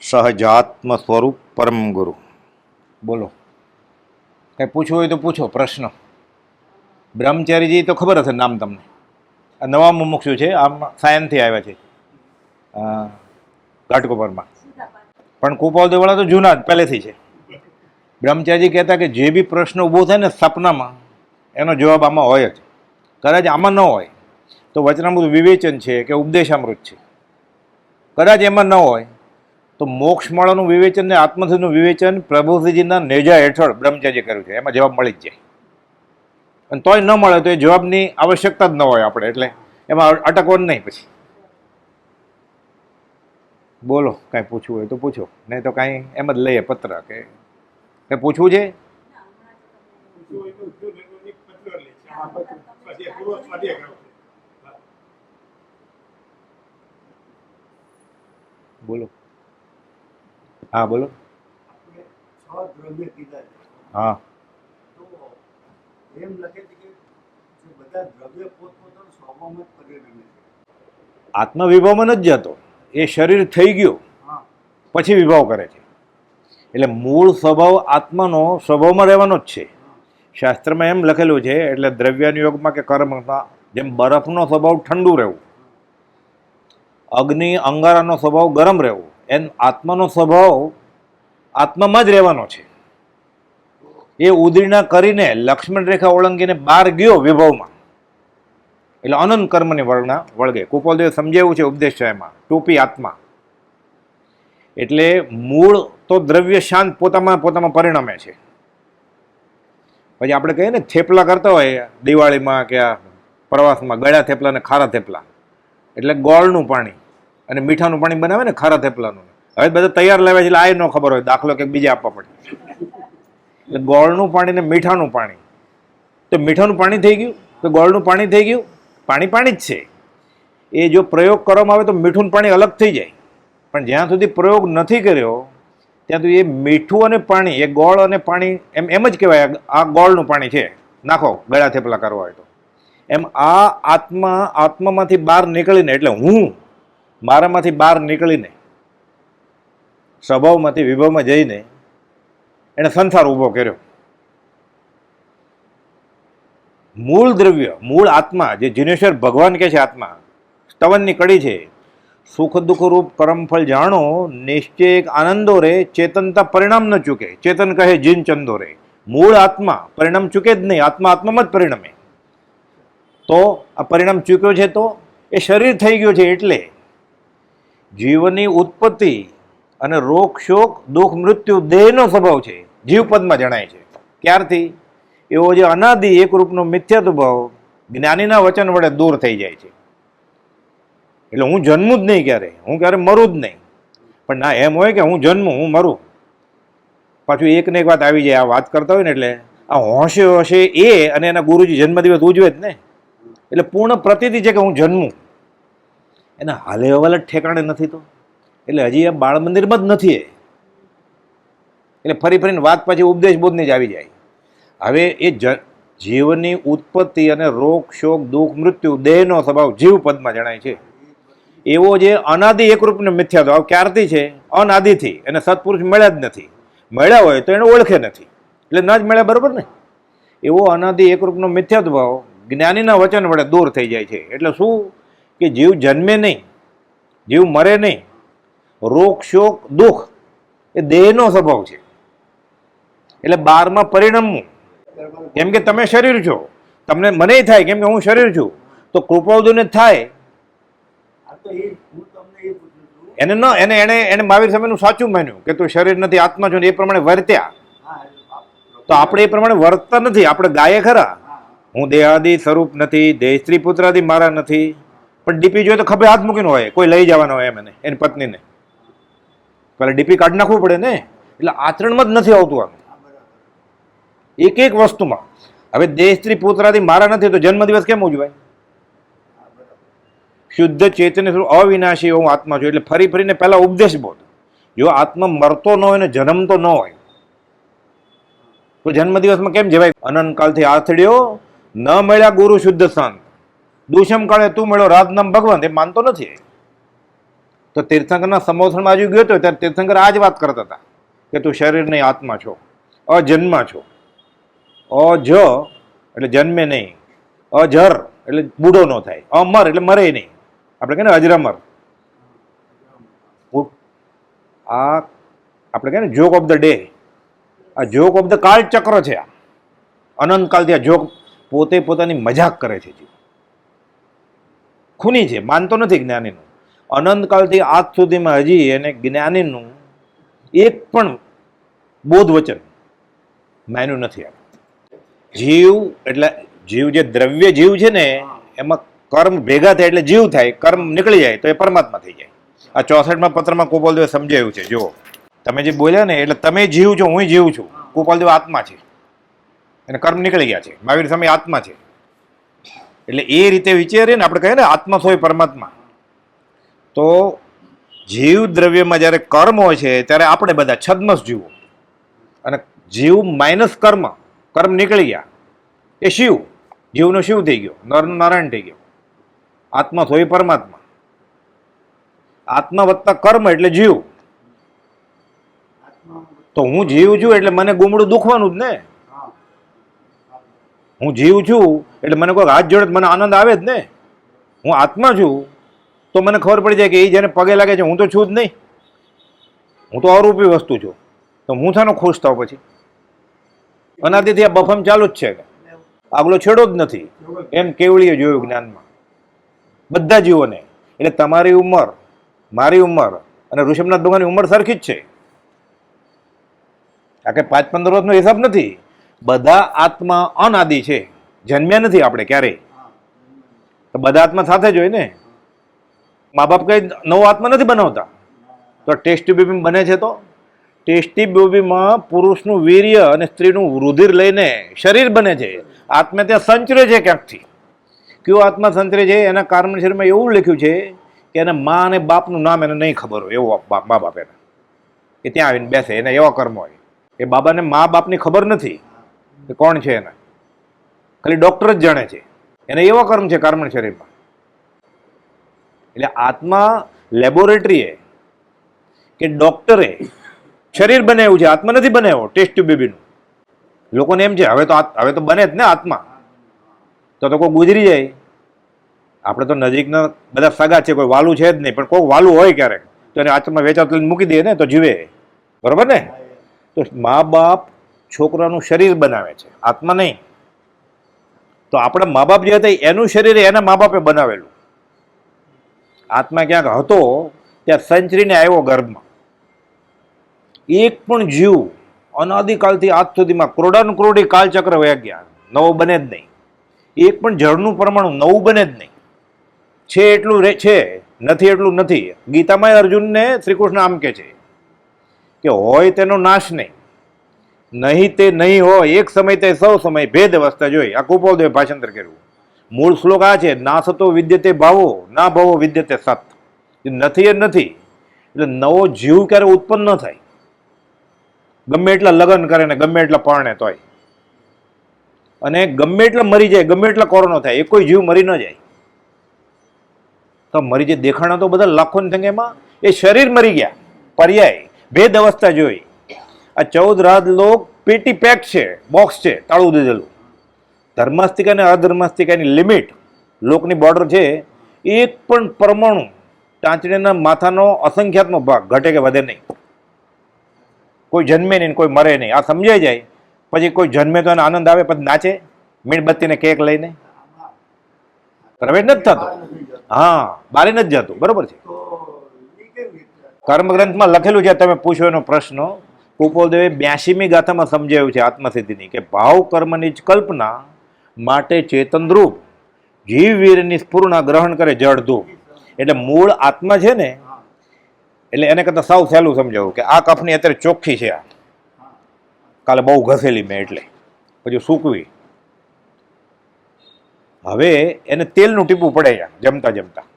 સહજાત્મ સ્વરૂપ પરમ ગુરુ. બોલો, કંઈ પૂછવું હોય તો પૂછો પ્રશ્ન. બ્રહ્મચારીજી તો ખબર હશે નામ તમને. આ નવા મુમુક્ષુ છે, આમ સાયન્સથી આવ્યા છે ઘાટકોપરમાં. પણ કુપાવદેવાળા તો જૂના જ પહેલેથી છે. બ્રહ્મચારીજી કહેતા કે જે બી પ્રશ્ન ઊભો થાય ને સપનામાં, એનો જવાબ આમાં હોય જ. કદાચ આમાં ન હોય તો વચનામૃત વિવેચન છે કે ઉપદેશામૃત છે. કદાચ એમાં ન હોય તો મોક્ષમાળાનું વિવેચન ને આત્મસિદ્ધનું વિવેચન પ્રભુશ્રીજીના નેજા હેઠળ બ્રહ્મચારી કર્યું છે. એમાં જવાબ મળી જ જાય. અને તોય ન મળે તો એ જવાબની આવશ્યકતા જ ન હોય આપણે, એટલે એમાં અટકવાનું નહીં. પછી બોલો, કાંઈ પૂછવું હોય તો પૂછો, નહીં તો કાંઈ એમ જ લઈએ પત્ર. કે કંઈ પૂછવું છે? બોલો. હા બોલો. હા, આત્મવિભાવમાં નથી જતો. એ શરીર થઈ ગયું પછી વિભાવ કરે છે. એટલે મૂળ સ્વભાવ આત્માનો સ્વભાવમાં રહેવાનો જ છે. શાસ્ત્રમાં એમ લખેલું છે. એટલે દ્રવ્યાનુયોગમાં કે કર્મમાં જેમ બરફનો સ્વભાવ ઠંડુ રહેવું, અગ્નિ અંગારાનો સ્વભાવ ગરમ રહેવું, એમ આત્માનો સ્વભાવ આત્મામાં જ રહેવાનો છે. એ ઉદીર્ણા કરીને લક્ષ્મણ રેખા ઓળંગીને બહાર ગયો વિભાવમાં, એટલે અનંત કર્મની વળગે. કુપાલદેવે સમજાવ્યું છે ઉપદેશાયમાં, ટોપી આત્મા. એટલે મૂળ તો દ્રવ્ય શાંત પોતામાં પરિણમે છે. પછી આપણે કહીએ ને થેપલા કરતા હોય દિવાળીમાં કે આ પ્રવાસમાં, ગળ્યા થેપલા ને ખારા થેપલા, એટલે ગોળનું પાણી અને મીઠાનું પાણી બનાવે ને ખારા થેપલાનું. હવે બધા તૈયાર લાવે છે એટલે આ ન ખબર હોય, દાખલો કે બીજા આપવા પડે. એટલે ગોળનું પાણી ને મીઠાનું પાણી, તો મીઠાનું પાણી થઈ ગયું તો ગોળનું પાણી થઈ ગયું. પાણી જ છે. એ જો પ્રયોગ કરવામાં આવે તો મીઠું પાણી અલગ થઈ જાય. પણ જ્યાં સુધી પ્રયોગ નથી કર્યો ત્યાં સુધી એ મીઠું અને પાણી, એ ગોળ અને પાણી એમ જ કહેવાય. આ ગોળનું પાણી છે, નાખો ગળા થેપલા કરવા હોય તો. એમ આ આત્મામાંથી બહાર નીકળીને, એટલે હું મારામાંથી બહાર નીકળીને સ્વભાવમાંથી વિભાવમાં જઈને એને સંસાર ઊભો કર્યો. મૂળ દ્રવ્ય, મૂળ આત્મા, જે જીનેશ્વર ભગવાન કહે છે આત્મા, સ્તવનની કડી છે. સુખ દુઃખ રૂપ કર્મફળ જાણો, નિશ્ચય આનંદો રે, ચેતનતા પરિણામ ન ચૂકે. ચેતન કહે જીન ચંદો રે. મૂળ આત્મા પરિણામ ચૂકે જ નહીં. આત્મામાં જ પરિણમે. તો આ પરિણામ ચૂક્યો છે તો એ શરીર થઈ ગયો છે. એટલે જીવનની ઉત્પત્તિ અને રોગ શોક દુઃખ મૃત્યુ દેહનો સ્વભાવ છે. જીવપદમાં જણાય છે. ક્યારથી? એવો જે અનાદિ એક રૂપનો મિથ્યાત્વ ભાવ જ્ઞાનીના વચન વડે દૂર થઈ જાય છે. એટલે હું જન્મું જ નહીં ક્યારે, હું ક્યારે મરું જ નહીં. પણ ના, એમ હોય કે હું જન્મું, હું મરું. પાછું એક ને એક વાત આવી જાય. આ વાત કરતા હોય ને એટલે આ હોશે એ અને એના ગુરુજી જન્મદિવસ ઉજવે જ ને, એટલે પૂર્ણ પ્રતીતિ છે કે હું જન્મું. એના હાલે હવાલે ઠેકાણે નથી. તો એટલે હજી આ બાળ મંદિરમાં જ નથી. એટલે ફરીને વાત પાછી ઉપદેશ બોધની જ આવી જાય. હવે એ જીવનની ઉત્પત્તિ અને રોગ શોક દુઃખ મૃત્યુ દેહનો સ્વભાવ જીવ પદમાં જણાય છે. એવો જે અનાદિ એકરૂપનો મિથ્યાત્વ ક્યારથી છે? અનાદિથી. એને સત્પુરુષ મળ્યા જ નથી. મળ્યા હોય તો એને ઓળખે નથી, એટલે ન જ મળ્યા, બરોબર ને? એવો અનાદિ એકરૂપનો મિથ્યાત્વ ભાવ જ્ઞાનીના વચન વડે દૂર થઈ જાય છે. એટલે શું? કે જીવ જન્મે નહીં, જીવ મરે નહીં. રોગ શોક દુઃખ એ દેહનો સ્વભાવ છે. એટલે બારમાં પરિણમવું. કેમ કે તમે શરીર છો, તમને મને થાય કેમ કે હું શરીર છું, તો કૃપાવદુને થાય એને ન એને મહાવીર સમયનું સાચું માન્યું કે તું શરીર નથી આત્મા છો, ને એ પ્રમાણે વર્ત્યા. તો આપણે એ પ્રમાણે વર્તતા નથી. આપણે ગાયે ખરા, હું દેહાદિ સ્વરૂપ નથી, દેહ સ્ત્રી પુત્રાદિ મારા નથી. પણ ડીપી જોઈએ તો ખભે હાથ મૂકીને હોય, કોઈ લઈ જવાનો હોય એમ, એની પત્નીને પેલા ડીપી કાઢી નાખવું પડે ને. એટલે આચરણમાં જ નથી આવતું આનું એક એક વસ્તુમાં. હવે દેહ સ્ત્રી પુત્રાદિ મારા નથી તો જન્મદિવસ કેમ ઉજવાય? શુદ્ધ ચેતન અવિનાશી હું આત્મા છું. એટલે ફરીને પહેલા ઉપદેશ બોધ. જો આત્મા મરતો ન હોય ને જન્મતો ન હોય તો જન્મદિવસમાં કેમ જવાય? અનંતકાળથી આથડ્યો ન મળ્યા ગુરુ શુદ્ધ સંત, દુષમ કાળે તું મળ્યો રાજ નામ ભગવાન. એ માનતો નથી. તો તીર્થંકરના સંબોધનમાં હજુ ગયો હતો ત્યારે તીર્થંકર આ જ વાત કરતા હતા કે તું શરીર નહીં આત્મા છો, અજન્મા છો. અજ એટલે જન્મે નહીં, અજર એટલે બૂઢો ન થાય, અમર એટલે મરે નહીં. આપણે કહીએ ને અજરામર. આ આપણે કહીએ ને જોક ઓફ ધ ડે, આ જોક ઓફ ધ કાળ ચક્ર છે. આ અનંતકાળથી આ જોક પોતે પોતાની મજાક કરે છે. જીવ ખૂની છે, માનતો નથી જ્ઞાનીનું. અનંતકાળથી આજ સુધીમાં હજી એને જ્ઞાનીનું એક પણ બોધ વચન માન્યું નથી. જીવ એટલે જીવ જે દ્રવ્ય જીવ છે ને એમાં કર્મ ભેગા થાય એટલે જીવ થાય, કર્મ નીકળી જાય તો એ પરમાત્મા થઈ જાય. આ 64માં પત્રમાં ગોપાલદેવે સમજાવ્યું છે. જુઓ, તમે જે બોલ્યા ને એટલે તમે જીવ છો, હું જીવ છું. ગોપાલદેવ આત્મા છે અને કર્મ નીકળી ગયા છે. મહાવીર સ્વામી આત્મા છે. એટલે એ રીતે વિચારીએ ને આપણે કહીએ ને આત્મા હોય પરમાત્મા. તો જીવ દ્રવ્યમાં જ્યારે કર્મ હોય છે ત્યારે આપણે બધા છદ્મસ જીવો, અને જીવ માઇનસ કર્મ, કર્મ નીકળી ગયા એ શિવ, જીવનો શિવ થઈ ગયો, નરનો નારાયણ થઈ ગયો. આત્મા હોય પરમાત્મા. આત્મા વત્તા કર્મ એટલે જીવ. તો હું જીવ છું એટલે મને ગુમડું દુખવાનું જ ને. હું જીવ છું એટલે મને કોઈ હાથ જોડે મને આનંદ આવે જ ને. હું આત્મા છું તો મને ખબર પડી જાય કે એ જેને પગે લાગે છે હું તો છું જ નહીં, હું તો અરૂપી વસ્તુ છું. તો હું થાનો ખુશ થાવ પછી? અનાદિથી આ બફમ ચાલુ જ છે, આગલો છેડો જ નથી. એમ કેવળીએ જોયું જ્ઞાનમાં બધા જીવોને. એટલે તમારી ઉંમર, મારી ઉંમર અને ઋષભનાથ ભગવાનની ઉંમર સરખી જ છે. આ કે 5-15 વર્ષનો હિસાબ નથી. બધા આત્મા અનાદિ છે, જન્મ્યા નથી આપણે ક્યારેય. તો બધા આત્મા સાથે જ હોય ને. મા બાપ કઈ નવો આત્મા નથી બનાવતા. તો ટેસ્ટી બેબી બને છે. તો ટેસ્ટી બેબીમાં પુરુષનું વીર્ય અને સ્ત્રીનું રુધિર લઈને શરીર બને છે. આત્મા ત્યાં સંચરે છે ક્યાંકથી. કયો આત્મા સંચરે છે? એના કારણ શરીરમાં એવું લખ્યું છે કે એના મા અને બાપનું નામ એને નહીં ખબર હોય. એવો મા બાપ એને કે ત્યાં આવીને બેસે, એને એવા કર્મ હોય. એ બાબાને મા બાપની ખબર નથી કે કોણ છે એને, ખાલી ડોક્ટર જ જાણે છે. એને એવા કર્મ છે કાર્મણ શરીરમાં. એટલે આત્મા લેબોરેટરીએ કે ડોક્ટરે શરીર બનાવ્યું છે, આત્મા નથી બનાવ્યો. ટેસ્ટ બેબીનું લોકોને એમ છે હવે તો બને જ ને આત્મા. તો કોઈ ગુજરી જાય. આપણે તો નજીકના બધા સગા છે, કોઈ વાલું છે જ નહીં, પણ કોઈ વાલું હોય ક્યારેક તો એને આત્મા વેચાતું મૂકી દે ને તો જીવે. બરોબર ને? તો મા બાપ છોકરાનું શરીર બનાવે છે, આત્મા નહીં. તો આપણા મા બાપ જે હતા એનું શરીર એના મા બાપે બનાવેલું. આત્મા ક્યાંક હતો ત્યાં સંચરીને આવ્યો ગર્ભમાં. એક પણ જીવ અનાદિકાળથી આજ સુધીમાં કરોડાનું કરોડી કાળચક્ર વયા ગયા, નવો બને જ નહીં. એક પણ જળનું પરમાણુ નવું બને જ નહીં. છે એટલું છે, નથી એટલું નથી. ગીતામાં અર્જુનને શ્રી કૃષ્ણ આમ કહે છે કે હોય તેનો નાશ નહીં, નહીં તે નહીં હોય, એક સમય તે સૌ સમય ભેદ અવસ્થા જોઈ. આ કુપોલદેવે ભાષાંતર કર્યું. મૂળ શ્લોક આ છે, નાસતો વિદ્યતે ભાવો ના ભાવો વિદ્યતે સત. નથી એ નથી. એટલે નવો જીવ ક્યારે ઉત્પન્ન ન થાય. ગમે એટલા લગ્ન કરે ને ગમે એટલા પરણે તોય, અને ગમે એટલા મરી જાય, ગમે એટલા કોરોના થાય, એ કોઈ જીવ મરી ન જાય. તો મરી જે દેખાણા તો બધા લાખોની સંખ્યામાં એ શરીર મરી ગયા. પર્યાય ભેદ અવસ્થા જોઈ. આ 14 રાત લોક પેટી પેક છે, બોક્સ છે, તાળું દીધેલું. ધર્માસ્તિકા અને અધર્માસ્તિકાની લિમિટ, લોકની બોર્ડર છે. એક પણ પરમાણુ ટાંચણીના માથાનો અસંખ્યાતનો ભાગ ઘટે કે વધે નહીં. કોઈ જન્મે નહીં, કોઈ મરે નહીં. આ સમજાઈ જાય પછી કોઈ જન્મે તો એને આનંદ આવે, પછી નાચે મીણબત્તીને કેક લઈને. પ્રવેશ નથી થતો. હા, બારે નથી જતું. બરોબર છે. કર્મગ્રંથમાં લખેલું છે. તમે પૂછો એનો પ્રશ્ન. કુપોલદેવે 82મી ગાથામાં સમજાવ્યું છે આત્મસિદ્ધિની કે ભાવ કર્મની જ કલ્પના માટે ચેતનરૂપ જીવવીરની સ્ફૂર્ણા ગ્રહણ કરે જળધૂપ. એટલે મૂળ આત્મા છે ને, એટલે એને કરતા સાવ સહેલું સમજાવું કે આ કફની અત્યારે ચોખ્ખી છે, આ કાલે બહુ ઘસેલી મેં એટલે પછી સૂકવી. હવે એને તેલનું ટીપું પડે જમતા જમતા.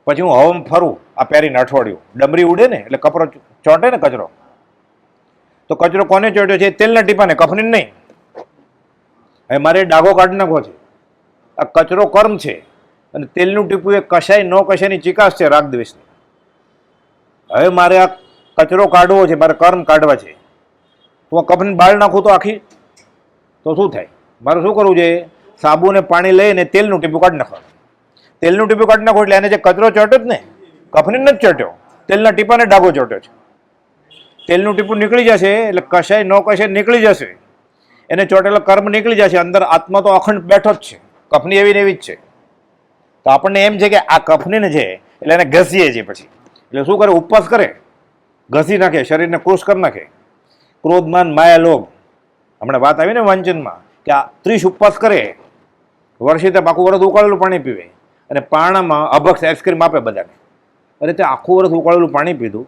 પછી હું હવામાં ફરું આ પહેરીને અઠવાડિયું, ડમરી ઉડે ને એટલે કપરો ચોંટે ને કચરો. તો કચરો કોને ચોંટ્યો છે? તેલના ટીપાને, કફને નહીં. હવે મારે ડાઘો કાઢી નાખવો છે. આ કચરો કર્મ છે અને તેલનું ટીપું એ કશાય ન કશાયની ચિકાસ છે રાગદ્વેષની. હવે મારે આ કચરો કાઢવો છે, મારે કર્મ કાઢવા છે, તો આ કફને બાળ નાખું તો આખી, તો શું થાય? મારે શું કરવું છે? સાબુ ને પાણી લઈને તેલનું ટીપું કાઢી નાખવાનું. તેલનું ટીપું કાઢી નાખો એટલે એને જે કચરો ચોટ્યો જ ને, કફને નથી ચોટ્યો, તેલના ટીપાને ડાઘો ચોટ્યો છે. તેલનું ટીપું નીકળી જશે એટલે કશાય ન કશાય નીકળી જશે, એને ચોટેલો કર્મ નીકળી જશે. અંદર આત્મા તો અખંડ બેઠો જ છે, કફની એવી ને એવી જ છે. તો આપણને એમ છે કે આ કફની છે એટલે એને ઘસીએ છીએ. પછી એટલે શું કરે? ઉપવાસ કરે, ઘસી નાખે, શરીરને કૃશ કરી નાખે. ક્રોધમાન માયા લોભ, હમણાં વાત આવી ને વાંચનમાં કે આ 30 ઉપવાસ કરે, વર્ષે તે આખું વર્ષ ઉકાળેલું પાણી પીવે અને પાણામાં અભક્ષ આઈસ્ક્રીમ આપે બધાને. અરે તે આખું વર્ષ ઉકાળેલું પાણી પીધું,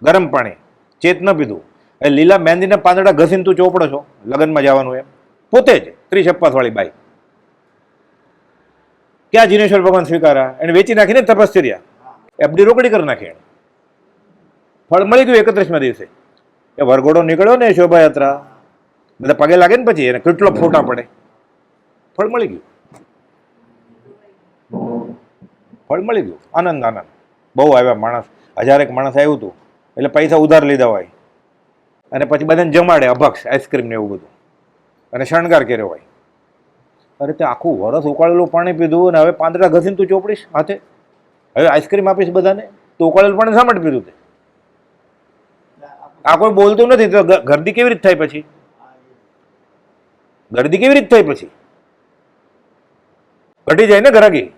ગરમ પાણી, ચેત ન પીધું, એ લીલા મહેંદીના પાંદડા ઘસીને તું ચોપડો છો લગ્નમાં જવાનું એમ. પોતે જ 30 ઉપવાસ વાળી બાઈ ક્યાં જીનેશ્વર ભગવાન સ્વીકારા? એને વેચી નાખીને તપશ્ચર્યા, એફડી રોકડી કરી નાખી. ફળ મળી ગયું 31મા દિવસે. એ વરઘોડો નીકળ્યો ને શોભાયાત્રા, બધા પગે લાગે ને પછી એને કેટલો ફોટા પડે, ફળ મળી ગયું, ફળ મળી ગયું. આનંદ આનંદ બહુ આવ્યા માણસ, 1000 માણસ આવ્યું હતું એટલે પૈસા ઉધાર લીધા હોય અને પછી બધાને જમાડે અભક્ષ આઈસ્ક્રીમ ને એવું બધું અને શણગાર કર્યો હોય. અરે તે આખું વરસ ઉકાળેલું પાણી પીધું અને હવે પાંદડા ઘસીને તું ચોપડીશ હાથે, હવે આઈસ્ક્રીમ આપીશ બધાને, તો ઉકાળેલું પાણી શા માટે પીધું તે? આ કોઈ બોલતું નથી તો ગરદી કેવી રીતે થાય? પછી ગરદી કેવી રીતે થાય? પછી ઘટી જાય ને ગ્રાહકી.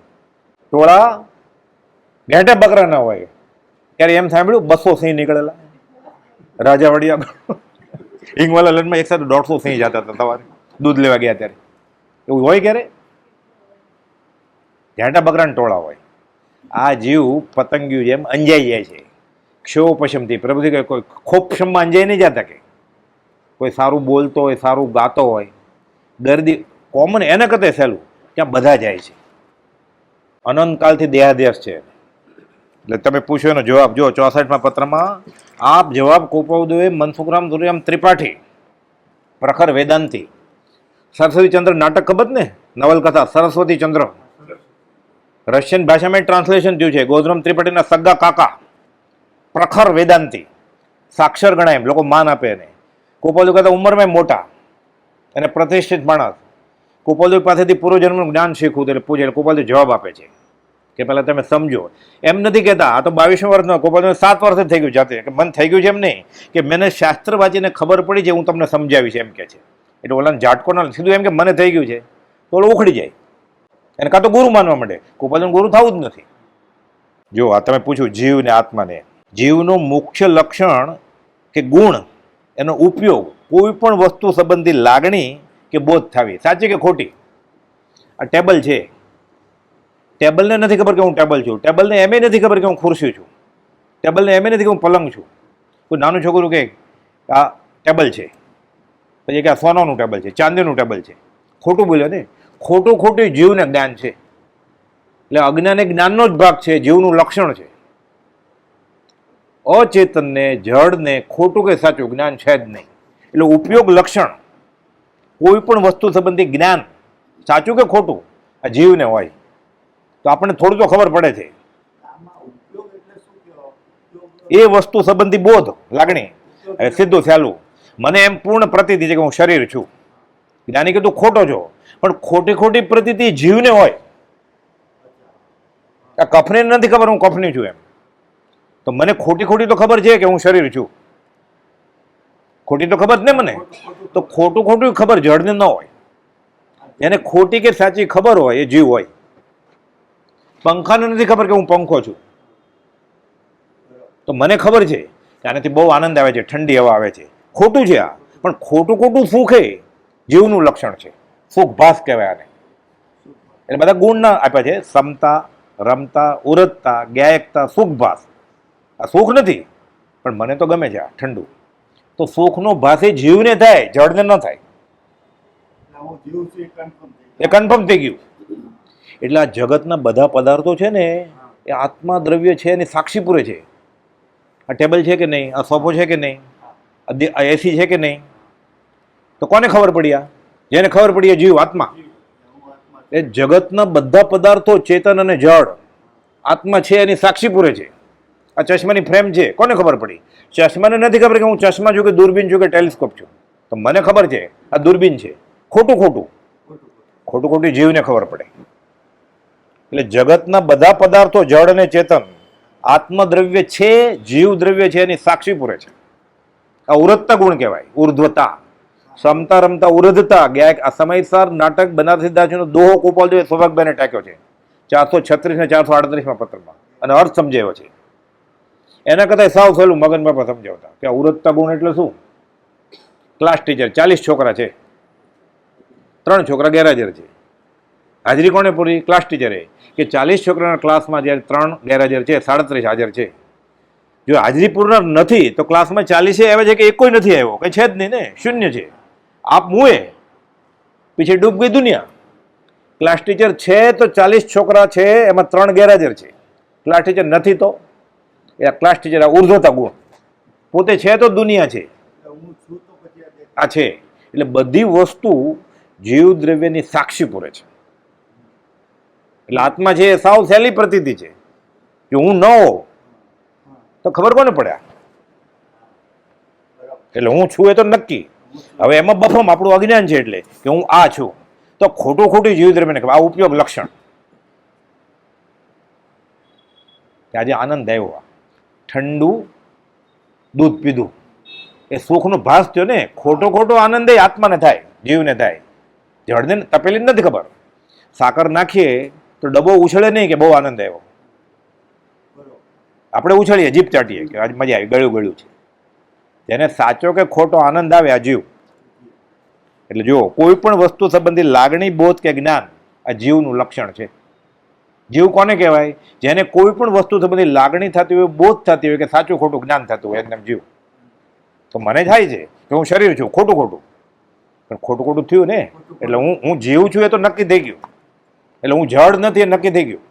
ટોળા ઘેંટા બકરા ના હોય. ત્યારે એમ સાંભળ્યું 200 સિંહ નીકળેલા રાજાવાડિયા હિંગવાલા લગ્નમાં એક સાથે 150 સિંહ જતા હતા સવારે દૂધ લેવા ગયા ત્યારે. એવું હોય ક્યારે? ઘેંટા બકરાના ટોળા હોય. આ જીવ પતંગિયું જેમ અંજાઈ જાય છે. ક્ષો પશમથી પ્રભુજી કહે કોઈ ખોપશમમાં અંજાઈ નહીં જતા, કે કોઈ સારું બોલતો હોય, સારું ગાતો હોય, ગરદી કોમન એને કરતા સહેલું, ત્યાં બધા જાય છે. અનંતકાલથી દેહાધ્યાસ છે. એટલે તમે પૂછ્યો એનો જવાબ જો 64મા પત્રમાં આપ જવાબ કોપાવદોએ મનસુખરામ સુરિયામ ત્રિપાઠી, પ્રખર વેદાંતી, સરસ્વતી ચંદ્ર નાટક ખબર ને, નવલકથા સરસ્વતી ચંદ્ર, રશિયન ભાષામાં ટ્રાન્સલેશન થયું છે. ગોધરામ ત્રિપાઠીના સગા કાકા, પ્રખર વેદાંતી, સાક્ષર ગણાય એમ લોકો માન આપે એને. કોપાલદેવ કરતા ઉંમરમાં મોટા અને પ્રતિષ્ઠિત માણસ. કોપાલદેવ પાસેથી પૂર્વજન્મનું જ્ઞાન શીખવું એટલે પૂછે, કોપાલદેવ જવાબ આપે છે કે પહેલાં તમે સમજો. એમ નથી કહેતા આ તો 22મા વર્ષનો, કોપાલદેવ 7 વર્ષ થઈ ગયું જાતે, કે મન થઈ ગયું છે એમ નહીં, કે મને શાસ્ત્ર વાંચીને ખબર પડી છે, હું તમને સમજાવીશ એમ કે છે. એટલે ઓલાને ઝાટકો ના, સીધું એમ કે મને થઈ ગયું છે તો ઓલો ઉખડી જાય એને કાં તો ગુરુ માનવા માંડે. કોપાલદેવ ગુરુ થવું જ નથી. જો આ તમે પૂછ્યું જીવ ને આત્માને, જીવનું મુખ્ય લક્ષણ કે ગુણ, એનો ઉપયોગ કોઈ પણ વસ્તુ સંબંધી લાગણી કે બોધ થવી, સાચી કે ખોટી? આ ટેબલ છે, ટેબલને નથી ખબર કે હું ટેબલ છું, ટેબલને એમ નથી ખબર કે હું ખુરશી છું, ટેબલને એમ નથી કે હું પલંગ છું. કોઈ નાનું છોકરું કે આ ટેબલ છે, પછી કે આ સોનાનું ટેબલ છે, ચાંદીનું ટેબલ છે, ખોટું બોલ્યો ને. ખોટું ખોટું જીવને જ્ઞાન છે. એટલે અજ્ઞાન એ જ્ઞાનનો જ ભાગ છે, જીવનું લક્ષણ છે. અચેતનને, જડને ખોટું કે સાચું જ્ઞાન છે જ નહીં. એટલે ઉપયોગ લક્ષણ કોઈ પણ વસ્તુ સંબંધી જ્ઞાન સાચું કે ખોટું આ જીવને હોય તો આપણને થોડું તો ખબર પડે છે. એ વસ્તુ સંબંધી બોધ લાગણી સીધું સહેલું. મને એમ પૂર્ણ પ્રતીતિ છે કે હું શરીર છું, જ્ઞાની કે તું ખોટો છો, પણ ખોટી ખોટી પ્રતીતિ જીવને હોય. આ કફને નથી ખબર હું કફની છું એમ, તો મને ખોટી ખોટી તો ખબર છે કે હું શરીર છું, ખોટી તો ખબર જ ને મને. તો ખોટું ખોટું ખબર જડને ન હોય, એને ખોટી કે સાચી ખબર હોય એ જીવ હોય. પંખાને નથી ખબર કે હું પંખો છું, તો મને ખબર છે કે આનાથી બહુ આનંદ આવે છે, ઠંડી હવા આવે છે. ખોટું છે આ, પણ ખોટું ખોટું સુખ એ જીવનું લક્ષણ છે, સુખ ભાસ કહેવાય આને. એટલે બધા ગુણ ના આપ્યા છે, સમતા, રમતા, ઉરતતા, ગાયકતા, સુખ ભાસ. આ સુખ નથી પણ મને તો ગમે છે આ ઠંડુ. તો સુખનો ભાસ એ જીવને થાય, જળને ન થાય. એ કન્ફર્મ થઈ ગયું. એટલે આ જગતના બધા પદાર્થો છે ને એ આત્મા દ્રવ્ય છે એની સાક્ષી પૂરે છે. આ ટેબલ છે કે નહીં, આ સોફો છે કે નહીં, આ એસી છે કે નહીં, તો કોને ખબર પડી? આ જેને ખબર પડી એ જીવ આત્મા. એ જગતના બધા પદાર્થો ચેતન અને જળ આત્મા છે એની સાક્ષી પૂરે છે. આ ચશ્માની ફ્રેમ છે, કોને ખબર પડી? ચશ્માને નથી ખબર કે હું ચશ્મા છું કે દૂરબીન છું કે ટેલિસ્કોપ છું. તો મને ખબર છે આ દૂરબીન છે. ખોટું ખોટું ખોટું ખોટું જીવને ખબર પડે. એટલે જગતના બધા પદાર્થો જળ અને ચેતન આત્મદ્રવ્ય છે, જીવ દ્રવ્ય છે એની સાક્ષી પૂરે છે. આ ઉરજતા ગુણ કહેવાય. ઉર્ધ્વતા, સમતા રમતા ઉરધતા. ગાયક આ સમયસર નાટક બનારસી દાસજીનો દોહો ગોપાલદેવે સૌભાગભાઈને ટાંક્યો છે 436 ને 438માં પત્રમાં, અને અર્થ સમજાવ્યો છે. એના કરતાં સાવ સહેલું મગન બાપા સમજાવતા કે આ ઉરજતા ગુણ એટલે શું? ક્લાસ ટીચર, 40 છોકરા છે, 3 છોકરા ગેરહાજર છે. હાજરી કોને પૂરી? ક્લાસ ટીચરે. કે 40 છોકરાના ક્લાસમાં જ્યારે 3 ગેરહાજર છે, 37 હાજર છે. જો હાજરી પૂરનાર નથી તો ક્લાસમાં 40 આવે છે કે એકોય નથી આવ્યો? કંઈ છે જ નહીં ને, શૂન્ય છે. આપ મુએ પીછે ડૂબ ગઈ દુનિયા. ક્લાસ ટીચર છે તો 40 છોકરા છે, એમાં 3 ગેરહાજર છે. ક્લાસ ટીચર નથી તો એ ક્લાસ ટીચર આ ઉર્ધ્વતા ગુણ. પોતે છે તો દુનિયા છે, આ છે. એટલે બધી વસ્તુ જીવ દ્રવ્યની સાક્ષી પૂરે છે. એટલે આત્મા છે એ સાવ સહેલી પ્રતીતિ છે. જો હું ન હોઉં તો ખબર કોને પડ્યા? એટલે હું છું એ તો નક્કી. હવે એમાં બફમ આપણું અજ્ઞાન છે એટલે કે હું આ છું. તો ખોટું ખોટું જીવ દ્રવ્યને આ ઉપયોગ લક્ષણ. આજે આનંદ આવ્યો, ઠંડુ દૂધ પીધું, એ સુખનો ભાસ થયો ને. ખોટો ખોટો આનંદ એ આત્માને થાય, જીવને થાય. જળને તપેલી નથી ખબર. સાકર નાખીએ તો ડબ્બો ઉછળે નહીં કે બહુ આનંદ આવ્યો. આપણે ઉછળીએ, જીભ ચાટીએ કે આજ મજા આવી, ગળ્યું ગળ્યું છે. જેને સાચો કે ખોટો આનંદ આવે આ જીવ. એટલે જો કોઈ પણ વસ્તુ સંબંધી લાગણી, બોધ કે જ્ઞાન આ જીવનું લક્ષણ છે. જીવ કોને કહેવાય? જેને કોઈ પણ વસ્તુ સંબંધી લાગણી થતી હોય, બોધ થતી હોય કે સાચું ખોટું જ્ઞાન થતું હોય, એમ જીવ. તો મને થાય છે કે હું શરીર છું, ખોટું ખોટું, પણ ખોટું ખોટું થયું ને. એટલે હું જીવ છું એ તો નક્કી થઈ ગયું. એટલે હું જડ નથી એ નક્કી થઈ ગયું.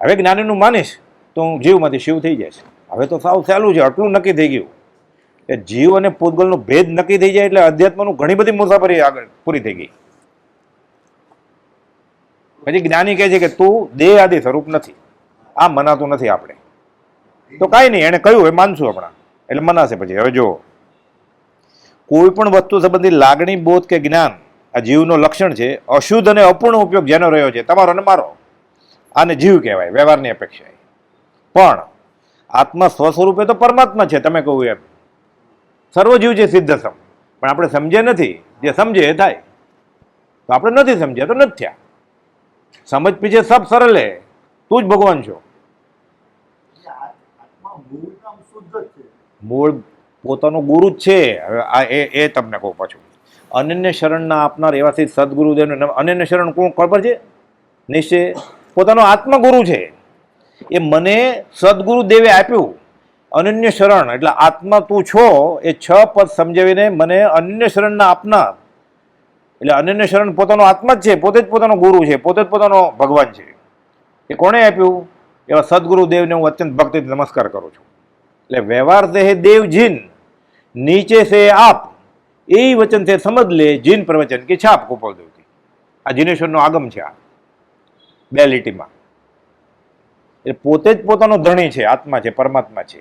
હવે જ્ઞાનીનું માનીશ તો હું જીવમાંથી શિવ થઈ જાય છે. હવે તો સાવ સહેલું છે, આટલું નક્કી થઈ ગયું. એ જીવ અને પૂતગલનો ભેદ નક્કી થઈ જાય એટલે અધ્યાત્મનું ઘણી બધી મુસાફરી આગળ પૂરી થઈ ગઈ. પછી જ્ઞાની કહે છે કે તું દેહ આદિ સ્વરૂપ નથી, આ મનાતું નથી આપણે. તો કાંઈ નહીં, એને કહ્યું એ માનશું હમણાં, એટલે મનાશે પછી. હવે જો કોઈ પણ વસ્તુ સંબંધી લાગણી, બોધ કે જ્ઞાન આ જીવનો લક્ષણ છે. અશુદ્ધ અને અપૂર્ણ ઉપયોગ જેનો રહ્યો છે, તમારો અને મારો, આને જીવ કહેવાય વ્યવહારની અપેક્ષાએ. પણ આત્મા સ્વસ્વરૂપે તો પરમાત્મા છે, તમે કહું એમ સર્વજીવ છે સિદ્ધસમ. પણ આપણે સમજ્યા નથી. જે સમજે એ થાય. તો આપણે નથી સમજ્યા તો નથી થયા. સમજ પીછે સબ સરળ હે, તું જ ભગવાન છો. મૂળ પોતાનો ગુરુ જ છે. હવે આ એ તમને કહું પાછું. અનન્ય શરણના આપનાર એવાથી સદગુરુદેવને અનન્ય શરણ કોણ ખબર છે? નિશ્ચય પોતાનો આત્મગુરુ છે. એ મને સદગુરુદેવે આપ્યું અનન્ય શરણ. એટલે આત્મા તું છો એ 6 પદ સમજાવીને મને અનન્ય શરણના આપનાર. એટલે અનન્ય શરણ પોતાનો આત્મા જ છે, પોતે જ પોતાનો ગુરુ છે, પોતે જ પોતાનો ભગવાન છે. એ કોણે આપ્યું? એવા સદગુરુદેવને હું અત્યંત ભક્તિથી નમસ્કાર કરું છું. એટલે વ્યવહાર દેહ દેવ જીન, નીચે સે આપ, એ વચન છે સમજ લે, જીન પ્રવચન કે છાપ ગોપાલદેવથી. આ જીનેશ્વરનો આગમ છે. આ 2 લીટીમાં એ પોતે જ પોતાનો ધણી છે, આત્મા છે, પરમાત્મા છે.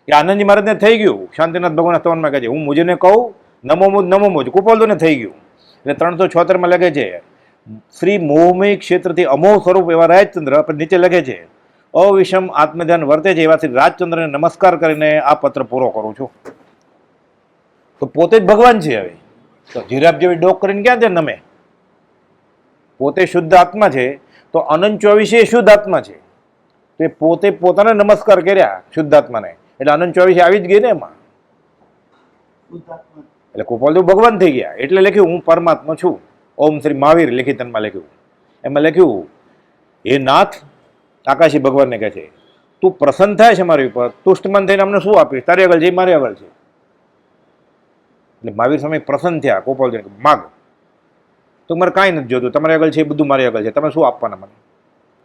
કે આનંદજી મહારાજને થઈ ગયું. શાંતિનાથ ભગવાનના સ્તવનમાં કહે છે હું મુજને કહું નમો મુજ નમો મુજ. ગોપાલદેવને થઈ ગયું. એટલે 376માં લખે છે શ્રી મોહમય ક્ષેત્રથી અમોહ સ્વરૂપ એવા રાજચંદ્ર. પણ નીચે લખે છે અવિષમ આત્મધ્યાન વર્તે છે એવા શ્રી રાજચંદ્રને નમસ્કાર કરીને આ પત્ર પૂરો કરું છું. તો પોતે જ ભગવાન છે. હવે તો જીરાફ જેવી ડોક કરીને ક્યાં છે નમે? પોતે શુદ્ધ આત્મા છે તો અનંત 24 એ શુદ્ધ આત્મા છે. તો એ પોતે પોતાને નમસ્કાર કર્યા શુદ્ધ આત્માને, એટલે અનંત 24 આવી જ ગઈ ને એમાં. એટલે ગોપાલદેવ ભગવાન થઈ ગયા. એટલે લખ્યું હું પરમાત્મા છું. ઓમ શ્રી મહાવીર લેખિતનમાં લખ્યું. એમાં લખ્યું હે નાથ, આકાશી ભગવાનને કહે છે તું પ્રસન્ન થાય છે મારી ઉપર, તુષ્ટમન થઈને અમને શું આપીશ? તારી આગળ છે, મારી આગળ છે. એટલે મહાવીર સ્વામી પ્રસન્ન થયા. ગોપાલદેવ માગ, તો મારે કાંઈ નથી જોતું, તમારી આગળ છે એ બધું મારી આગળ છે, તમે શું આપવાના મને?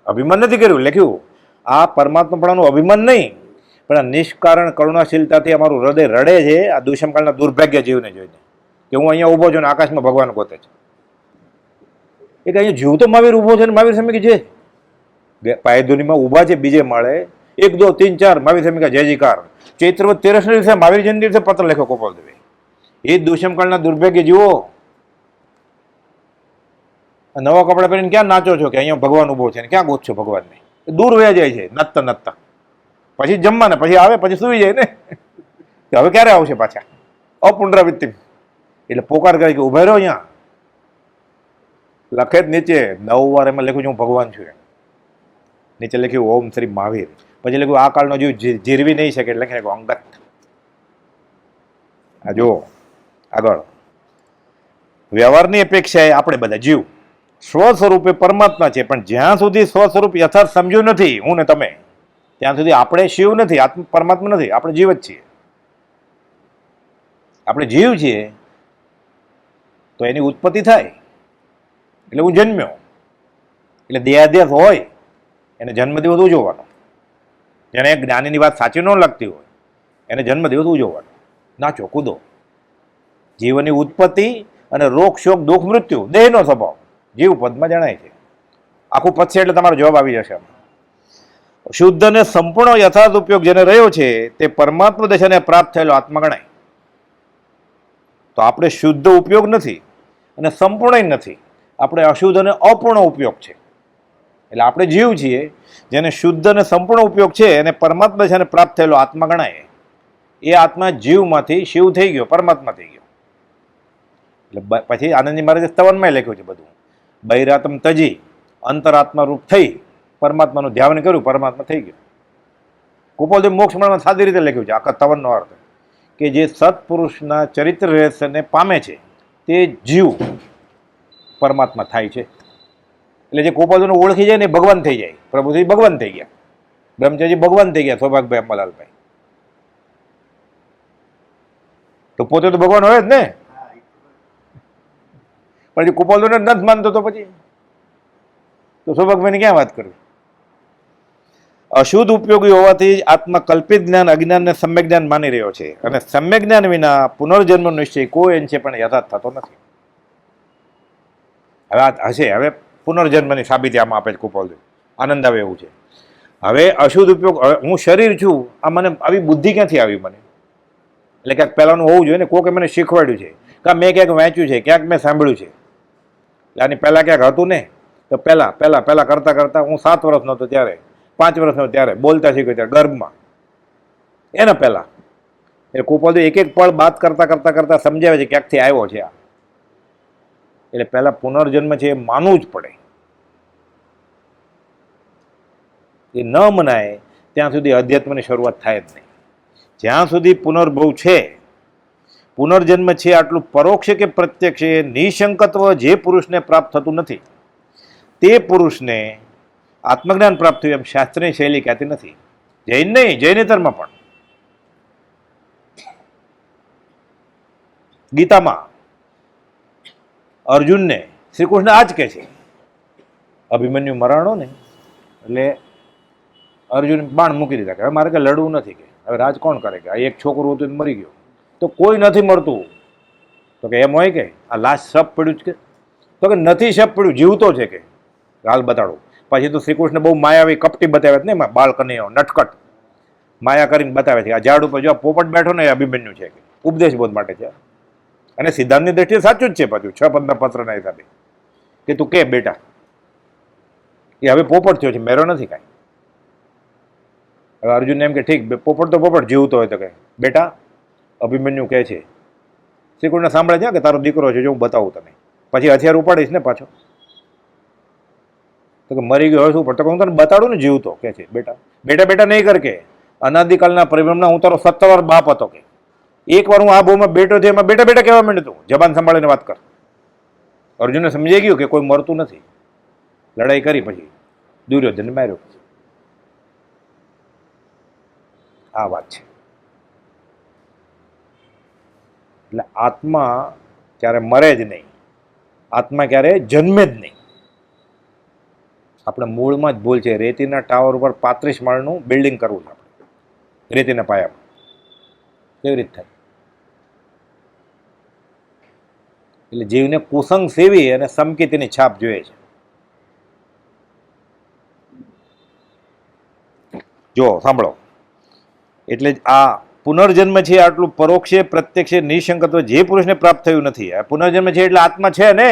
અભિમાન નથી કર્યું. લખ્યું આ પરમાત્માપણાનું અભિમાન નહીં, પણ આ નિષ્કારણ કરુણાશીલતાથી અમારું હૃદય રડે છે આ દુષ્મકાળના દુર્ભાગ્ય જીવને જોઈને કે હું અહીંયા ઊભો છું ને આકાશમાં ભગવાન ગોતે છે. એ કે અહીંયા જીવ તો મહાવીર ઊભો છે ને મહાવીર સ્વામી કે છે પાયધુનીમાં ઊભા છે બીજે માળે, 1, 2, 3, 4 મહાવીર સ્વામી કા જય જયકાર. ચૈત્રવદ 13 દિવસે મહાવીર જયંતિ દિવસે પત્ર લખ્યો ગોપાલ દેવે. એ દુષ્મકાળના દુર્ભાગ્ય જુઓ. નવા કપડા પહેરીને ક્યાં નાચો છો કે અહીંયા ભગવાન ઉભો છે ને ક્યાં ગોતશો ભગવાનને? દૂર વયા જાય છે નતતા નતતા. પછી જમવાને પછી આવે પછી સુઈ જાય ને. હવે ક્યારે આવશે પાછા? અપુનરાવૃત્તિ. એટલે પોકાર કરે કે ઉભા રહ્યો અહીંયા. લખે જ નીચે 9 વાર એમાં લખ્યું છે હું ભગવાન છું. નીચે લખ્યું ઓમ શ્રી મહાવીર. પછી લખ્યું આ કાળનો જીવ જીરવી નહીં શકે એટલે લખીને અંગત. આ જો આગળ વ્યવહારની અપેક્ષાએ આપણે બધા જીવ સ્વ સ્વરૂપે પરમાત્મા છે, પણ જ્યાં સુધી સ્વ સ્વરૂપ યથાર્થ સમજ્યું નથી હું ને તમે, ત્યાં સુધી આપણે શિવ નથી, પરમાત્મા નથી, આપણે જીવ જ છીએ. આપણે જીવ છીએ તો એની ઉત્પત્તિ થાય એટલે હું જન્મ્યો. એટલે દેહાદ્યાસ હોય એને જન્મદિવસ ઉજવવાનો. જેને જ્ઞાનીની વાત સાચી ન લાગતી હોય એને જન્મદિવસ ઉજવવાનો. નાચો કૂદો. જીવનની ઉત્પત્તિ અને રોગ શોક દુઃખ મૃત્યુ દેહનો સ્વભાવ જીવ પદમાં જણાય છે. આખું પદ છે એટલે તમારો જવાબ આવી જશે. શુદ્ધ અને સંપૂર્ણ યથાર્થ ઉપયોગ જેને રહ્યો છે તે પરમાત્મા દશાને પ્રાપ્ત થયેલો આત્મા ગણાય. તો આપણે શુદ્ધ ઉપયોગ નથી અને સંપૂર્ણ નથી, આપણે અશુદ્ધ અને અપૂર્ણ ઉપયોગ છે. એટલે આપણે જીવ છીએ જેને શુદ્ધ અને સંપૂર્ણ ઉપયોગ છે અને પરમાત્મા દશાને પ્રાપ્ત થયેલો આત્મા ગણાય. એ આત્મા જીવમાંથી શિવ થઈ ગયો, પરમાત્મા થઈ ગયો. એટલે પછી આનંદજી મહારાજે સ્તવનમાં લખ્યું છે બધું. બહિરાત્મ તજી અંતરાત્મા રૂપ થઈ પરમાત્માનું ધ્યાન કર્યું, પરમાત્મા થઈ ગયો. ગોપાલદેવ મોક્ષમાળામાં સાદી રીતે લખ્યું છે આખા તવનનો અર્થ કે જે સત્પુરુષના ચરિત્ર રહસ્યને પામે છે તે જીવ પરમાત્મા થાય છે. એટલે જે ગોપાલદેવને ઓળખી જાય ને ભગવાન થઈ જાય. પ્રભુજી ભગવાન થઈ ગયા, બ્રહ્મચારી ભગવાન થઈ ગયા, સૌભાગભાઈ અંબાલાલભાઈ. તો પોતે તો ભગવાન હોય જ ને. પછી ગોપાલદેવને નથી માનતો તો પછી તો સૌભાગભાઈની ક્યાં વાત કરવી? અશુદ્ધ ઉપયોગી હોવાથી આત્મા કલ્પિત જ્ઞાન અજ્ઞાનને સમ્યક જ્ઞાન માની રહ્યો છે, અને સમ્યક જ્ઞાન વિના પુનર્જન્મનો નિશ્ચય કોઈ અંશે પણ યથાર્થ થતો નથી. હવે આ હશે, હવે પુનર્જન્મની સાબિતી આમાં આપે છે ગોપાલદેવ. આનંદ આવે એવું છે. હવે અશુદ્ધ ઉપયોગ, હવે હું શરીર છું, આ મને આવી બુદ્ધિ ક્યાંથી આવી મને? એટલે ક્યાંક પહેલાંનું હોવું જોઈએ ને, કોકે મને શીખવાડ્યું છે, કાં મેં ક્યાંક વાંચ્યું છે, ક્યાંક મેં સાંભળ્યું છે. એટલે આની પહેલાં ક્યાંક હતું ને, તો પહેલાં કરતાં હું 7 વર્ષનો હતો ત્યારે, 5 વર્ષનો ત્યારે બોલતા શીખ્યો ત્યારે ગર્ભમાં, એના પહેલાં. એટલે ગોપાલદેવ એક પળ બાત કરતાં સમજાવે છે ક્યાંકથી આવ્યો છે આ. એટલે પહેલાં પુનર્જન્મ છે એ માનવું જ પડે. એ ન મનાય ત્યાં સુધી અધ્યાત્મની શરૂઆત થાય જ નહીં. જ્યાં સુધી પુનર્ભવ છે, પુનર્જન્મ છે, આટલું પરોક્ષ કે પ્રત્યક્ષ નિશંકત્વ જે પુરુષને પ્રાપ્ત થતું નથી તે પુરુષને આત્મજ્ઞાન પ્રાપ્ત થયું એમ શાસ્ત્રની શૈલી કહેતી નથી. જૈન નહીં, જૈનેતરમાં પણ ગીતામાં અર્જુનને શ્રી કૃષ્ણ આ જ કહે છે. અભિમન્યુ મરાણો ને એટલે અર્જુન બાણ મૂકી દીધા કે હવે મારે કંઈ લડવું નથી, કે હવે રાજ કોણ કરે, કે આ એક છોકરું હતું મરી ગયો તો કોઈ નથી મરતું. તો કે એમ હોય કે આ લાશ શબ પડ્યું જ, કે તો કે નથી શબ પડ્યું, જીવતો છે. કે હાલ બતાડું. પછી તો શ્રી કૃષ્ણ બહુ માયાવી કપટી બતાવે ને, એમાં બાળકનીઓ નટકટ માયા કરીને બતાવે છે. આ ઝાડ ઉપર જો પોપટ બેઠો ને એ અભિમન્યુ છે, કે ઉપદેશ બોધ માટે છે. અને સિદ્ધાંતની દ્રષ્ટિએ સાચું જ છે. પાછું 6 પદના પત્રના હિસાબે કે તું કે બેટા એ હવે પોપટ થયો છે, મેરો નથી કાંઈ. હવે અર્જુનને એમ કે ઠીક પોપટ તો પોપટ જીવતો હોય તો કે બેટા અભિમન્યુ કહે છે શ્રી કૃષ્ણ સાંભળે છે કે તારો દીકરો છે, જો હું બતાવું તને, પછી હથિયાર ઉપાડીશ ને પાછો. તો કે મરી ગયો શું? પણ તો હું તને બતાડું ને જીવતો. કે છે બેટા બેટા નહીં કર, કે અનાદિકાલના પરિભ્રમના હું તારો 17 બાપ હતો. કે એકવાર હું આ ભૂમાં બેઠો થયો એમાં બેટા કહેવા માંડ્યું, તું જબાન સંભાળીને વાત કર. અર્જુનને સમજાઈ ગયું કે કોઈ મરતું નથી. લડાઈ કરી પછી દુર્યોધનને માર્યો. આ વાત છે. એટલે આત્મા ક્યારે મરે જ નહીં, આત્મા ક્યારે જન્મે જ નહીં. આપણે મૂળમાં જ ભૂલ છે. રેતીના ટાવર ઉપર 35 માળનું બિલ્ડિંગ કરવું છે આપણે, રેતીના પાયામાં. કેવી રીતે થાય? એટલે જીવને કુસંગ સેવી અને સમકીતીની છાપ જોઈએ છે. જો સાંભળો, એટલે જ આ પુનર્જન્મ છે આટલું પરોક્ષે પ્રત્યક્ષે નિઃશંકત્વ જે પુરુષને પ્રાપ્ત થયું નથી. આ પુનર્જન્મ છે એટલે આત્મા છે ને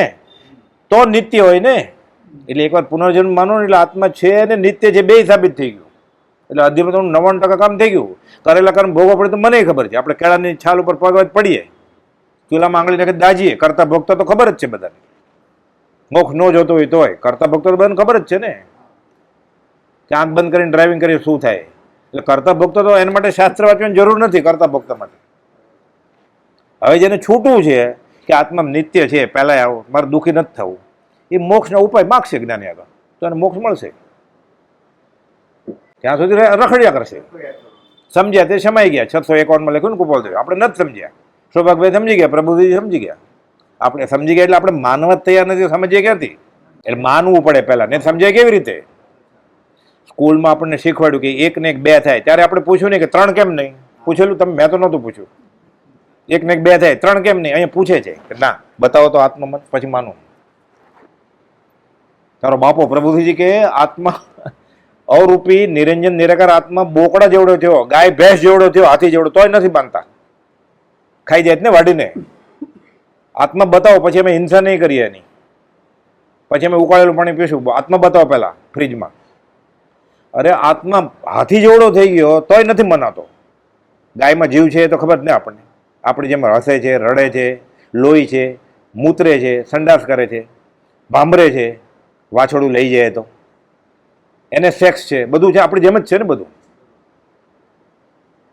તો નિત્ય હોય ને. એટલે એકવાર પુનર્જન્મ માનો ને એટલે આત્મા છે ને નિત્ય છે, બે સાબિત થઈ ગયું. એટલે અધ્યાત્મ 99% કામ થઈ ગયું. કરેલા કર્મ ભોગવવા પડે તો મને ખબર છે. આપણે કેળાની છાલ ઉપર પગ પડીએ, ચૂલામાં આંગળી નાખી દાજીએ, કરતા ભોગતા તો ખબર જ છે બધાને. મોક્ષ ન જોતો હોય તોય કરતા ભોગતા તો બધાને ખબર જ છે ને કે આંખ બંધ કરીને ડ્રાઇવિંગ કરીએ શું થાય. એટલે કરતા ભોગતા તો એના માટે શાસ્ત્ર વાંચવાની જરૂર નથી. કરતા ભોગતા માટે હવે જેને છૂટવું છે કે આત્મા નિત્ય છે, પહેલાં આવો મારે દુઃખી નથી થવું, એ મોક્ષનો ઉપાય માગશે જ્ઞાની આગળ તો એને મોક્ષ મળશે. ત્યાં સુધી રખડ્યા કરશે. સમજ્યા તે સમાઈ ગયા. 651 લખ્યું ને કુપાલદેવ. આપણે નથી સમજ્યા, સૌભાગભાઈ સમજી ગયા, પ્રભુજી સમજી ગયા. આપણે સમજી ગયા એટલે આપણે માનવા જ તૈયાર નથી. સમજીએ ક્યાંથી? એટલે માનવું પડે પહેલાં, ને સમજાય કેવી રીતે? સ્કૂલમાં આપણને શીખવાડ્યું કે 1 ને 1 2 થાય, ત્યારે આપણે પૂછ્યું નહીં કે 3 કેમ નહીં? પૂછેલું તમે? મેં તો નહોતું પૂછ્યું. 1 ને 1 2 થાય, 3 કેમ નહીં? અહીંયા પૂછે છે કે ના બતાવો તો આત્મા, પછી માનું. તારો બાપો પ્રભુજી કે આત્મા અવરૂપી નિરંજન નિરાકાર આત્મા બોકડા જેવડો થયો, ગાય ભેંસ જેવડો થયો, હાથી જેવડો, તોય નથી માનતા. ખાઈ જાય ને વાડીને. આત્મા બતાવો, પછી અમે હિંસા નહીં કરીએ એની. પછી અમે ઉકાળેલું પાણી પીશું. આત્મા બતાવો પહેલા ફ્રીજમાં. અરે આત્મા હાથી જેવડો થઈ ગયો તોય નથી મનાતો. ગાયમાં જીવ છે એ તો ખબર જ નહીં આપણને. આપણી જેમ હસે છે, રડે છે, લોહી છે, મૂતરે છે, સંડાસ કરે છે, ભાંભરે છે, વાછોડું લઈ જાય તો એને સેક્સ છે, બધું છે. આપણી જેમ જ છે ને બધું.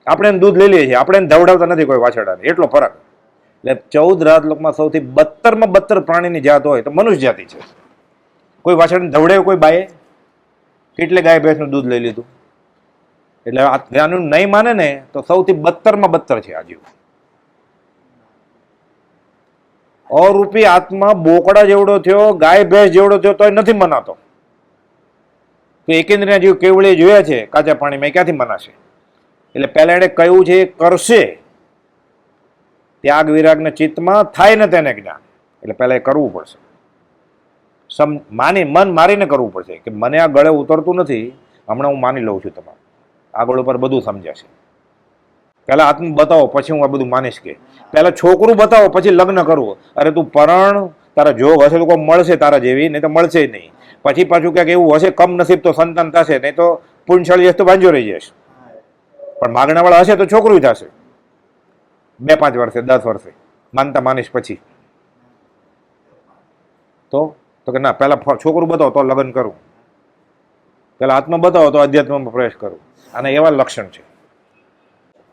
આપણે એને દૂધ લઈ લઈએ છીએ, આપણે એને ધવડાવતા નથી કોઈ વાછરડાને, એટલો ફરક. એટલે 14 રાજલોકમાં સૌથી 72માં 72 પ્રાણીની જાત હોય તો મનુષ્ય જાતિ છે. કોઈ વાછરડાને ધવડાવ્યું કોઈ બાએ? કેટલે ગાય ભેંસનું દૂધ લઈ લીધું? એટલે આ જ્ઞાનનું નહીં માને ને તો સૌથી 72માં 72 છે આ જીવ. અરૂપી આત્મા બોકડા જેવડો થયો, ગાય ભેંસ જેવડો થયો તોય નથી મનાતો. તો એકેન્દ્રના જીવ કેવળે જોયા છે કાચા પાણીમાં, ક્યાંથી મનાશે? એટલે પહેલા એને કહ્યું છે કરશે. ત્યાગ વિરાગના ચિત્તમાં થાય ને તેને જ્ઞાન. એટલે પહેલા એ કરવું પડશે. મન મારીને કરવું પડશે કે મને આ ગળે ઉતરતું નથી, હમણાં હું માની લઉં છું. તમારે આગળ ઉપર બધું સમજાશે. પહેલા આત્મ બતાવો, પછી હું આ બધું માનીશ. કે પહેલા છોકરું બતાવો, પછી લગ્ન કરવું. અરે તું પરણ, તારા જોગ હશે તો કોઈ મળશે તારા જેવી, નહીં તો મળશે જ નહીં. પછી પાછું ક્યાંક એવું હશે કમ નસીબ તો સંતાન થશે, નહીં તો પુણ્યશાળી હશે તો વાંજો રહી જશે. પણ માગણાવાળા હશે તો છોકરું થશે 2-5 વર્ષે 10 વર્ષે માનતા માનીશ. પછી તો કે ના પહેલાં છોકરું બતાવો તો લગ્ન કરું, પહેલાં આત્મા બતાવો તો અધ્યાત્મમાં પ્રવેશ કરું. અને એવા લક્ષણ છે.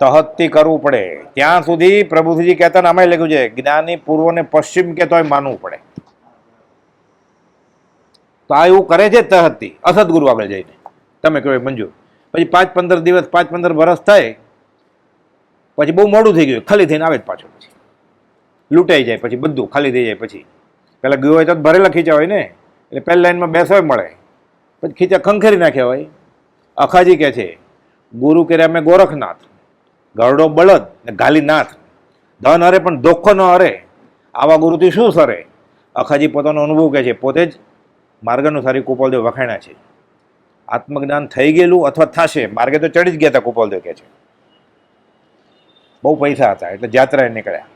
તહત્તી કરવું પડે. ત્યાં સુધી પ્રભુજી કહેતા ને આમાં લખ્યું છે જ્ઞાની પૂર્વ ને પશ્ચિમ કે તોય માનવું પડે. તો આ એવું કરે છે તહત્તી અસદગુરુ આગળ જઈને. તમે કહો મંજૂર. પછી 5-15 દિવસ 5-15 વર્ષ થાય, પછી બહુ મોડું થઈ ગયું, ખાલી થઈને આવે જ પાછો. પછી લૂંટાઈ જાય, પછી બધું ખાલી થઈ જાય. પછી પહેલાં ગયો હોય તો ભરેલા ખીચા હોય ને, એટલે પહેલી લાઈનમાં બેસવા મળે, પછી ખીચા ખંખેરી નાખ્યા હોય. અખાજી કહે છે ગુરુ કર્યા મેં ગોરખનાથ, ગરડો બળદ ને ગાલીનાથ, ધન હરે પણ ધોખો ન હરે, આવા ગુરુથી શું સરે. અખાજી પોતાનો અનુભવ કહે છે, પોતે જ માર્ગાનુસારી કુપાલદેવ વખાણ્યા છે. આત્મજ્ઞાન થઈ ગયેલું અથવા થશે, માર્ગે તો ચડી જ ગયા હતા કુપાલદેવ કહે છે. બહુ પૈસા હતા એટલે જાત્રાએ નીકળ્યા.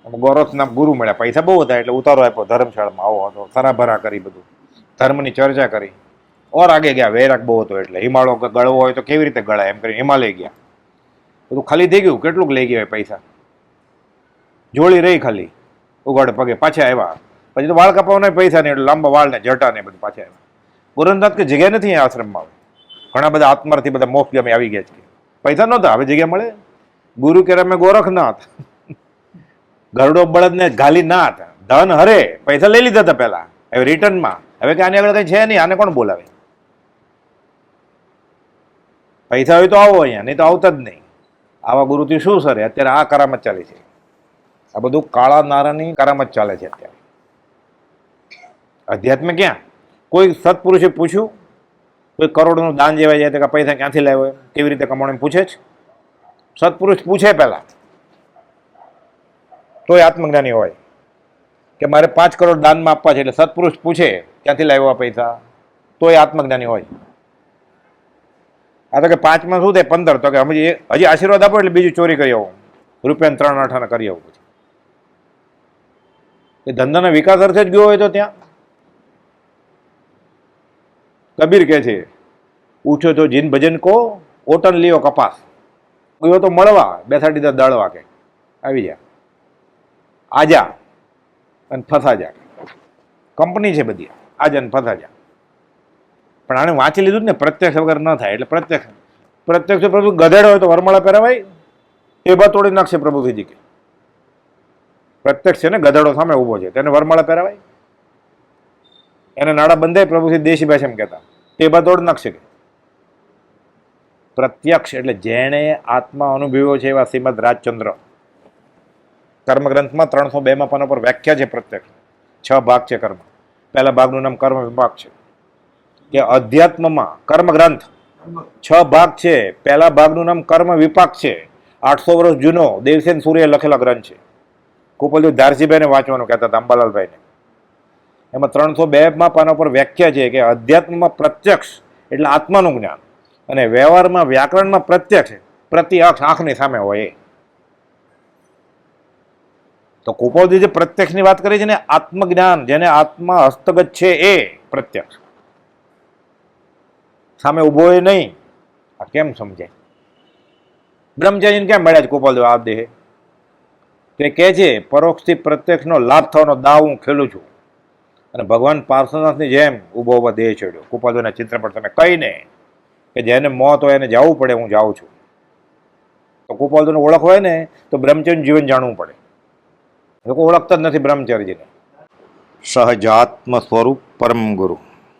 ગોરખનાથ ગુરુ મળ્યા, પૈસા બહુ હતા એટલે ઉતારો આપ્યો ધર્મશાળામાં. આવો હતો, સરાભરા કરી, બધું ધર્મની ચર્ચા કરી. ઓર આગે ગયા, વૈરાગ બહુ હતો એટલે હિમાલય ગળવો હોય તો કેવી રીતે ગળાય એમ કરી હિમાલય ગયા. બધું ખાલી થઈ ગયું. કેટલુંક લઈ ગયા પૈસા, જોડી રહી ખાલી, ઉગાડે પગે પાછા આવ્યા. પછી તો વાળ કાપવાના પૈસા નહીં, એટલે લાંબા વાળ ને જટા ને બધું પાછા આવ્યા. ગુરુનાથ કે જગ્યા નથી આશ્રમમાં. ઘણા બધા આત્માર્થી બધા મોક્ષ ગામે આવી ગયા છે. પૈસા નહોતા, હવે જગ્યા મળે. ગુરુ કે રમે ગોરખનાથ, ગરડો બળદ ને ગાલીનાથ, ધન હરે. પૈસા લઈ લીધા હતા પહેલા, હવે રિટર્નમાં. હવે કે આની આગળ કઈ છે નહીં, આને કોણ બોલાવે? પૈસા હોય તો આવો અહીંયા, નહીં તો આવતા જ નહીં. આવા ગુરુથી શું સરે? અત્યારે આ કરામત ચાલે છે. આ બધું કાળા નારાની કરામત ચાલે છે અત્યારે. અધ્યાત્મ ક્યાં? કોઈ સત્પુરુષે પૂછ્યું? કોઈ કરોડનું દાન જેવા જાય તો કે પૈસા ક્યાંથી લાવ્યો, એમ કેવી રીતે કમાણો એમ પૂછે જ? સત્પુરુષ પૂછે પહેલા તોય આત્મજ્ઞાની હોય કે મારે 5 કરોડ દાનમાં આપવા છે, એટલે સત્પુરુષ પૂછે ક્યાંથી લાવ્યો આ પૈસા, તોય આત્મજ્ઞાની હોય. આ તો કે 5માં શું થાય 15, તો કે હજી આશીર્વાદ આપો એટલે બીજું ચોરી કરી આવું, રૂપિયા 3 આઠાના કરી આવું. પછી એ ધંધાના વિકાસ અર્થે જ ગયો હોય તો ત્યાં કબીર કહે છે, ઉઠ્યો તો જીન ભજન કો ઓટન લિયો કપાસ, ગયો તો મળવા બેસાડી દા દળવા, કે આવી જા આજા અને ફસા જા, કંપની છે બધી, આજા ને ફસા જા. પણ આને વાંચી લીધું ને પ્રત્યક્ષ વગર ન થાય, એટલે પ્રત્યક્ષ પ્રભુ ગધેડો હોય તો વરમાળા પહેરાવાય, ટેબા તોડી નાખશે પ્રભુજીજી કે પ્રત્યક્ષ છે ને, ગધેડો સામે ઊભો છે તેને વરમાળા પહેરાવાય, એને નાડા બંધાય, પ્રભુજી દેશી ભાષા એમ કહેતા, ટેબા તોડી નાખશે કે. પ્રત્યક્ષ એટલે જેણે આત્મા અનુભવ્યો છે એવા શ્રીમદ રાજચંદ્ર કર્મગ્રંથમાં 302માં પાના પર વ્યાખ્યા છે પ્રત્યક્ષ. 6 ભાગ છે કર્મ. પહેલા ભાગનું નામ કર્મ વિભાગ છે, કે અધ્યાત્મમાં કર્મગ્રંથ 6 ભાગ છે. પહેલા ભાગનું નામ કર્મ વિપાક છે, 800 વર્ષ જૂનો દેવસેન સૂર્ય લખેલા ગ્રંથ છે. કુપલદેવ ધારસીભાઈને વાંચવાનું કહેતા હતા, અંબાલાલભાઈને. એમાં 302માં પાના પર વ્યાખ્યા છે કે અધ્યાત્મમાં પ્રત્યક્ષ એટલે આત્માનું જ્ઞાન, અને વ્યવહારમાં વ્યાકરણમાં પ્રત્યક્ષ પ્રતિ અક્ષ આંખની સામે હોય. તો કુપલદેવ જે પ્રત્યક્ષની વાત કરી છે ને, આત્મજ્ઞાન જેને આત્મા હસ્તગત છે એ પ્રત્યક્ષ, સામે ઊભો હોય નહીં. આ કેમ સમજાય? બ્રહ્મચારીને કેમ મળ્યા છે કુપલદેવ આ દેહે? તે કહે છે પરોક્ષથી પ્રત્યક્ષનો લાભ થવાનો દાવ હું ખેલું છું, અને ભગવાન પાર્શ્વનાથની જેમ ઊભો ઊભો દેહ છોડ્યો. કુપલદેવના ચિત્ર પર તમે કહીને કે જેને મોત હોય એને જવું પડે, હું જાઉં છું. તો કુપલદેવને ઓળખ હોય ને તો બ્રહ્મચર્યનું જીવન જાણવું પડે. લોકો ઓળખતા જ નથી બ્રહ્મચર્યજીને. સહજાત્મ સ્વરૂપ પરમ ગુરુ.